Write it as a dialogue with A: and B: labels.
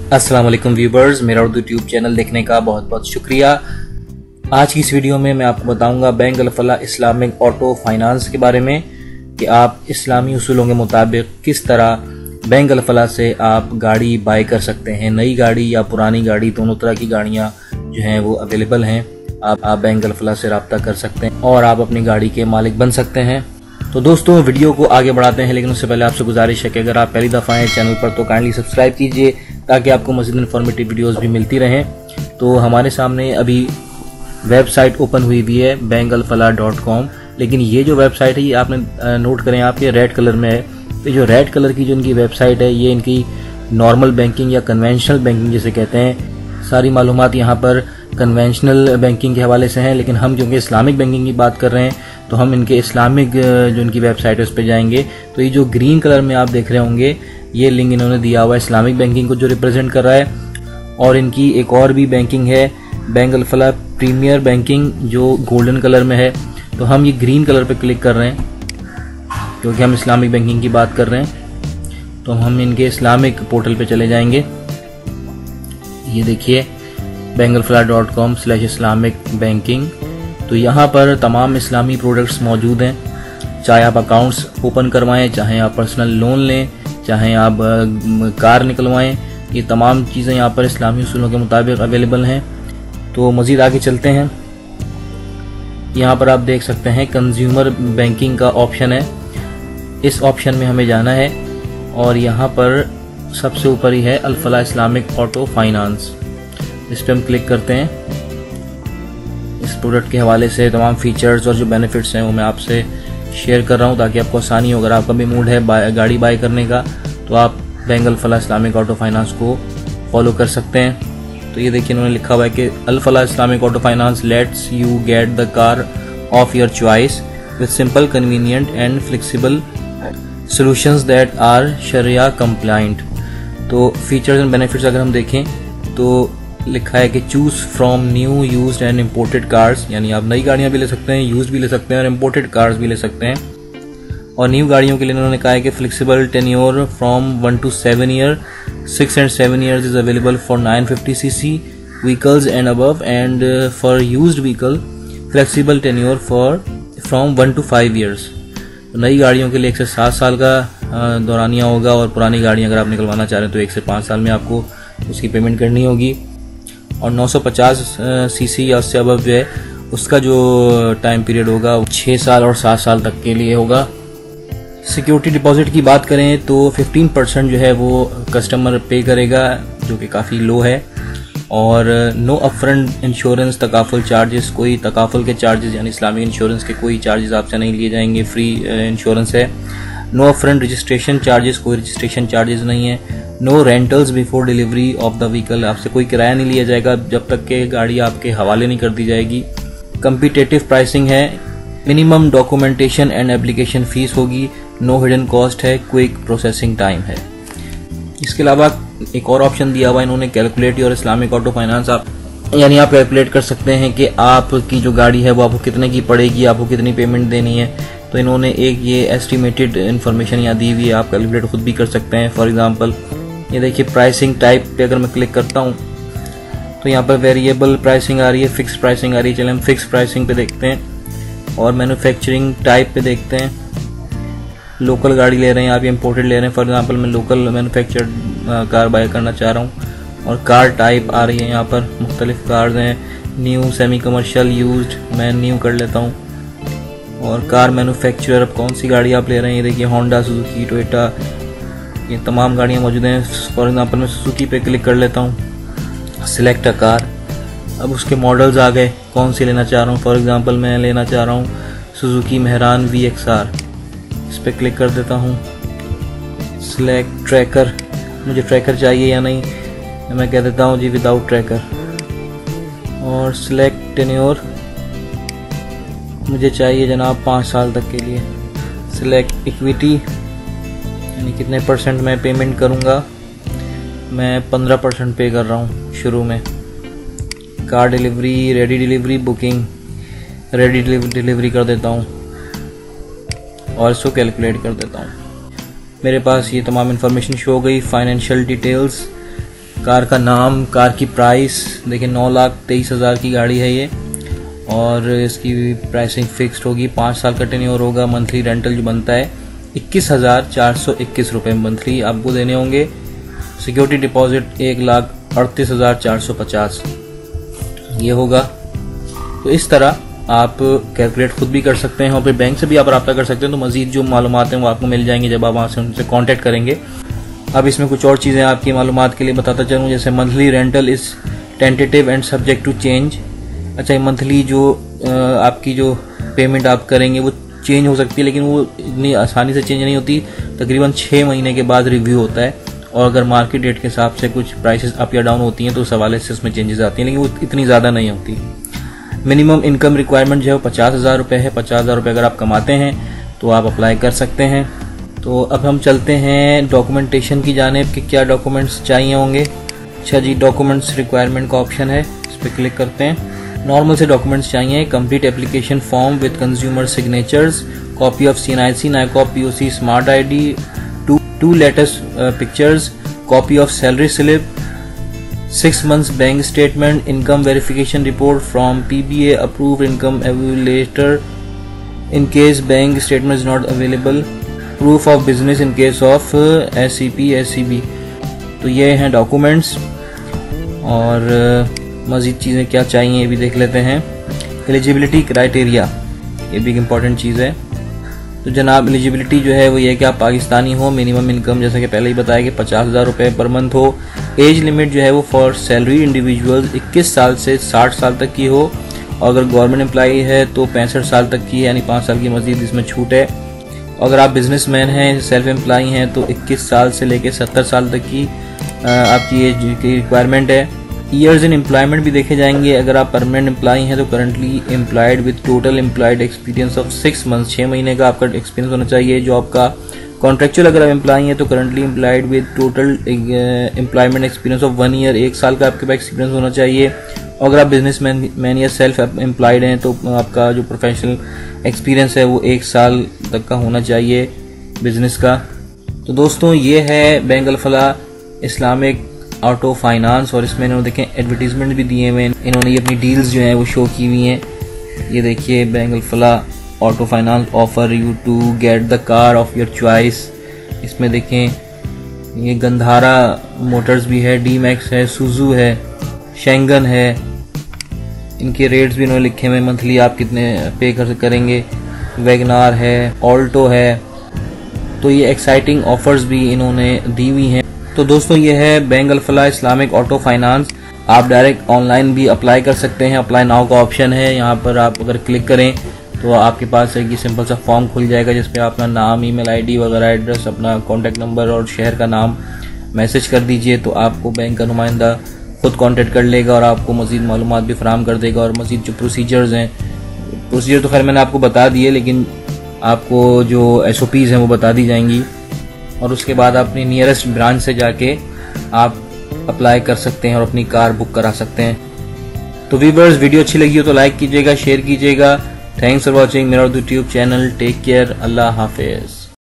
A: अस्सलाम वालेकुम व्यूवर्स, मेरा उर्दू ट्यूब चैनल देखने का बहुत बहुत शुक्रिया। आज की इस वीडियो में मैं आपको बताऊंगा bank Al Falah Islamic auto finance के बारे में कि आप इस्लामी उसूलों के मुताबिक किस तरह बैंक अल फलाह से आप गाड़ी बाय कर सकते हैं। नई गाड़ी या पुरानी गाड़ी, दोनों तरह की गाड़ियां जो हैं वो अवेलेबल हैं। आप बैंक अल फलाह से रब्ता कर सकते हैं और आप अपनी गाड़ी के मालिक बन सकते हैं। तो दोस्तों, वीडियो को आगे बढ़ाते हैं, लेकिन उससे पहले आपसे गुजारिश है कि अगर आप पहली दफ़ा आए चैनल पर तो काइंडली सब्सक्राइब कीजिए ताकि आपको मज़ीद इन्फॉर्मेटिव वीडियोस भी मिलती रहें। तो हमारे सामने अभी वेबसाइट ओपन हुई भी है bankalfalah.com, लेकिन ये जो वेबसाइट है ये आपने नोट करें आपके रेड कलर में है। तो जो रेड कलर की जो इनकी वेबसाइट है ये इनकी नॉर्मल बैंकिंग या कन्वेंशनल बैंकिंग जिसे कहते हैं। सारी मालूमात यहाँ पर कन्वेंशनल बैंकिंग के हवाले से हैं, लेकिन हम क्योंकि इस्लामिक बैंकिंग की बात कर रहे हैं तो हम इनके इस्लामिक जो इनकी वेबसाइट है उस पर जाएंगे। तो ये जो ग्रीन कलर में आप देख रहे होंगे ये लिंक इन्होंने दिया हुआ है इस्लामिक बैंकिंग को जो रिप्रेजेंट कर रहा है। और इनकी एक और भी बैंकिंग है बैंक अल फलाह प्रीमियर बैंकिंग जो गोल्डन कलर में है। तो हम ये ग्रीन कलर पे क्लिक कर रहे हैं क्योंकि हम इस्लामिक बैंकिंग की बात कर रहे हैं। तो हम इनके इस्लामिक पोर्टल पे चले जाएंगे। ये देखिए bankalfalah.com/इस्लामिक बैंकिंग। तो यहाँ पर तमाम इस्लामी प्रोडक्ट्स मौजूद हैं। चाहे आप अकाउंट्स ओपन करवाएं, चाहे आप पर्सनल लोन लें, चाहे आप कार निकलवाएं, ये तमाम चीज़ें यहाँ पर इस्लामी उसूलों के मुताबिक अवेलेबल हैं। तो मज़ीद आगे चलते हैं। यहाँ पर आप देख सकते हैं कंज्यूमर बैंकिंग का ऑप्शन है। इस ऑप्शन में हमें जाना है और यहाँ पर सबसे ऊपर ही है अल फलाह इस्लामिक ऑटो फाइनेंस। इस पर हम क्लिक करते हैं। इस प्रोडक्ट के हवाले से तमाम फीचर्स और जो बेनिफिट्स हैं वो मैं आपसे शेयर कर रहा हूँ ताकि आपको आसानी हो। अगर आपका भी मूड है गाड़ी बाय करने का तो आप bank Al Falah Islamic auto finance को फॉलो कर सकते हैं। तो ये देखिए इन्होंने लिखा हुआ है कि Al Falah Islamic auto finance lets you get the car of your choice with simple convenient and flexible solutions that are sharia compliant. तो फीचर्स एंड बेनिफिट्स अगर हम देखें तो लिखा है कि choose from new used and imported cars, यानी आप नई गाड़ियां भी ले सकते हैं, यूज भी ले सकते हैं और इम्पोर्टेड कार्स भी ले सकते हैं। और न्यू गाड़ियों के लिए उन्होंने कहा है कि flexible tenure from 1 to 7 year, 6 and 7 years is available for 950cc vehicles and above, and for used vehicle flexible tenure from 1 to 5 years। नई गाड़ियों के लिए 1 से 7 साल का दौरानिया होगा और पुरानी गाड़ियां अगर आप निकलवाना चाह रहे हैं तो 1 से 5 साल में आपको उसकी पेमेंट करनी होगी। और 950 सीसी या उससे अबव जो है उसका जो टाइम पीरियड होगा 6 साल और 7 साल तक के लिए होगा। सिक्योरिटी डिपॉजिट की बात करें तो 15% जो है वो कस्टमर पे करेगा जो कि काफ़ी लो है। और नो अपफ्रंट इंश्योरेंस तकाफुल चार्जेस, कोई तकाफुल के चार्जेस यानी इस्लामिक इंश्योरेंस के कोई चार्जेस आपसे नहीं लिए जाएंगे, फ्री इंश्योरेंस है। नो अपफ्रंट रजिस्ट्रेशन चार्जेस, कोई रजिस्ट्रेशन चार्जेस नहीं है। No rentals before delivery of the vehicle, आपसे कोई किराया नहीं लिया जाएगा जब तक कि गाड़ी आपके हवाले नहीं कर दी जाएगी। कम्पिटेटिव प्राइसिंग है। Minimum documentation and application fees होगी। नो हिडन कॉस्ट है। क्विक प्रोसेसिंग टाइम है। इसके अलावा एक और ऑप्शन दिया हुआ इन्होंने, calculate your Islamic auto finance. आप यानी आप कैलकुलेट कर सकते हैं कि आपकी जो गाड़ी है वो आपको कितने की पड़ेगी, आपको कितनी पेमेंट देनी है। तो इन्होंने एक ये एस्टिमेटेड इन्फॉर्मेशन यहाँ दी हुई है, आप कैलकुलेट खुद भी कर सकते हैं। फॉर एग्जांपल ये देखिए प्राइसिंग टाइप पे अगर मैं क्लिक करता हूँ तो यहाँ पर वेरिएबल प्राइसिंग आ रही है, फिक्स प्राइसिंग आ रही है। चलिए हम फिक्स प्राइसिंग पे देखते हैं और मैन्युफैक्चरिंग टाइप पे देखते हैं। लोकल गाड़ी ले रहे हैं आप या इम्पोर्टेड ले रहे हैं। फॉर एग्जांपल मैं लोकल मैन्युफैक्चर्ड कार बाय करना चाह रहा हूँ। और कार टाइप आ रही है यहाँ पर, मुख्तलिफ कार्स हैं। न्यू, सेमी कमर्शियल, यूज्ड, मैं न्यू कर लेता हूँ। और कार मैन्युफैक्चरर, अब कौन सी गाड़ी आप ले रहे हैं, ये देखिए होंडा, सुजुकी, टोयोटा, ये तमाम गाड़ियाँ मौजूद हैं। फॉर एग्जांपल मैं सुजुकी पे क्लिक कर लेता हूँ, सिलेक्ट अ कार। अब उसके मॉडल्स आ गए, कौन सी लेना चाह रहा हूँ। फॉर एग्जांपल मैं लेना चाह रहा हूँ सुजुकी मेहरान VXR। इस पर क्लिक कर देता हूँ। सिलेक्ट ट्रैकर, मुझे ट्रैकर चाहिए या नहीं, मैं कह देता हूँ जी विदाउट ट्रैकर। और सिलेक्ट टेन्योर, मुझे चाहिए जनाब 5 साल तक के लिए। सिलेक्ट इक्विटी, यानी कितने % मैं पेमेंट करूँगा, मैं 15% पे कर रहा हूँ शुरू में। Car delivery, ready delivery, booking, ready delivery कर देता हूँ और इसको कैलकुलेट कर देता हूँ। मेरे पास ये तमाम इन्फॉर्मेशन शो हो गई। फाइनेंशियल डिटेल्स, कार का नाम, कार की प्राइस देखिए 9,23,000 की गाड़ी है ये, और इसकी प्राइसिंग फिक्स्ड होगी। 5 साल का टेन्योर होगा। मंथली रेंटल जो बनता है 21,421 रुपये मंथली आपको देने होंगे। सिक्योरिटी डिपॉजिट 1,38,450 ये होगा। तो इस तरह आप कैलकुलेट खुद भी कर सकते हैं और फिर बैंक से भी आप रब्ता कर सकते हैं। तो मजीद जो मालूमात हैं वो आपको मिल जाएंगी जब आप वहाँ से उनसे कांटेक्ट करेंगे। अब इसमें कुछ और चीज़ें आपकी मालूमात के लिए बताता चलूँ, जैसे monthly rental is tentative and subject to change. अच्छा, मंथली जो आपकी जो पेमेंट आप करेंगे वो चेंज हो सकती है, लेकिन वो इतनी आसानी से चेंज नहीं होती। तकरीबन 6 महीने के बाद रिव्यू होता है, और अगर मार्केट रेट के हिसाब से कुछ प्राइसेस अप या डाउन होती हैं तो उस हवाले से उसमें चेंजेस आती हैं, लेकिन वो इतनी ज़्यादा नहीं होती। मिनिमम इनकम रिक्वायरमेंट जो है 50,000 रुपये है। 50,000 रुपये अगर आप कमाते हैं तो आप अप्लाई कर सकते हैं। तो अब हम चलते हैं डॉक्यूमेंटेशन की जानिब कि क्या डॉक्यूमेंट्स चाहिए होंगे। अच्छा जी, डॉक्यूमेंट्स रिक्वायरमेंट का ऑप्शन है, इस पर क्लिक करते हैं। नॉर्मल से डॉक्यूमेंट्स चाहिए। Complete application form with consumer signatures, copy of CNIC, NICOP, POC, smart ID, 2 latest pictures, copy of salary slip, 6 months bank statement, income verification report from PBA approved income evaluator in case bank statement is not available, proof of business in case of SCP, SCB। तो ये हैं documents. और मज़ीद चीज़ें क्या चाहिए ये भी देख लेते हैं। एलिजिबिलिटी क्राइटेरिया, ये भी एक इम्पॉर्टेंट चीज़ है। तो जनाब, एलिजिबिलिटी जो है वो ये है कि आप पाकिस्तानी हो। मिनिमम इनकम जैसा कि पहले ही बताया कि 50,000 रुपये पर मंथ हो। एज लिमिट जो है वो फॉर सैलरी इंडिविजुअल्स 21 साल से 60 साल तक की हो, और अगर गवर्नमेंट एम्प्लॉई है तो 65 साल तक की, यानी 5 साल की मजीद इसमें छूट है। अगर आप बिजनेसमैन हैं, सेल्फ एम्प्लॉई हैं, तो 21 साल से लेकर 70 साल तक की आपकी एज की रिक्वायरमेंट है। ईयर्स इन एम्प्लॉयमेंट भी देखे जाएंगे। अगर आप परमानेंट एम्प्लॉई हैं तो currently employed with total employed experience of 6 months, 6 महीने का आपका एक्सपीरियंस होना चाहिए जॉब का। कॉन्ट्रेक्चुअल अगर आप एम्प्लॉई हैं तो currently employed with total employment experience of 1 year, 1 साल का आपके पास एक्सपीरियंस होना चाहिए। और अगर आप बिजनेस मैन या सेल्फ एम्प्लॉयड हैं तो आपका जो प्रोफेशनल एक्सपीरियंस है वो 1 साल तक का होना चाहिए बिजनेस का। तो दोस्तों, ये है bank Al Falah Islamic auto finance, और इसमें इन्होंने देखें एडवर्टीजमेंट भी दिए हुए हैं। इन्होंने ये अपनी डील्स जो हैं वो शो की हुई हैं। ये देखिए, bank Al Falah auto finance offer you to get the car of your choice. इसमें देखें ये गंधारा मोटर्स भी है, D-Max है, सुजू है, शेंगन है। इनके रेट्स भी इन्होंने लिखे हुए, मंथली आप कितने पे करेंगे। वैगनार है, ऑल्टो है। तो ये एक्साइटिंग ऑफर्स भी इन्होंने दी हुई हैं। तो दोस्तों, ये है bank Al Falah Islamic auto finance. आप डायरेक्ट ऑनलाइन भी अप्लाई कर सकते हैं। अप्लाई नाउ का ऑप्शन है, यहाँ पर आप अगर क्लिक करें तो आपके पास एक सिंपल सा फॉर्म खुल जाएगा जिसपे आप अपना नाम, ईमेल ID वगैरह, एड्रेस, अपना कॉन्टैक्ट नंबर और शहर का नाम मैसेज कर दीजिए। तो आपको बैंक का नुमाइंदा खुद कॉन्टैक्ट कर लेगा और आपको मज़ीद मालूमात भी फराहम कर देगा। और मज़ीद जो प्रोसीजर्स हैं, प्रोसीजर तो खैर मैंने आपको बता दिए, लेकिन आपको जो SOPs हैं वो बता दी जाएंगी। और उसके बाद आप अपनी नियरेस्ट ब्रांच से जाके आप अप्लाई कर सकते हैं और अपनी कार बुक करा सकते हैं। तो व्यूअर्स, वीडियो अच्छी लगी हो तो लाइक कीजिएगा, शेयर कीजिएगा। थैंक्स फॉर वॉचिंग मेरा यूट्यूब चैनल। टेक केयर, अल्लाह हाफिज।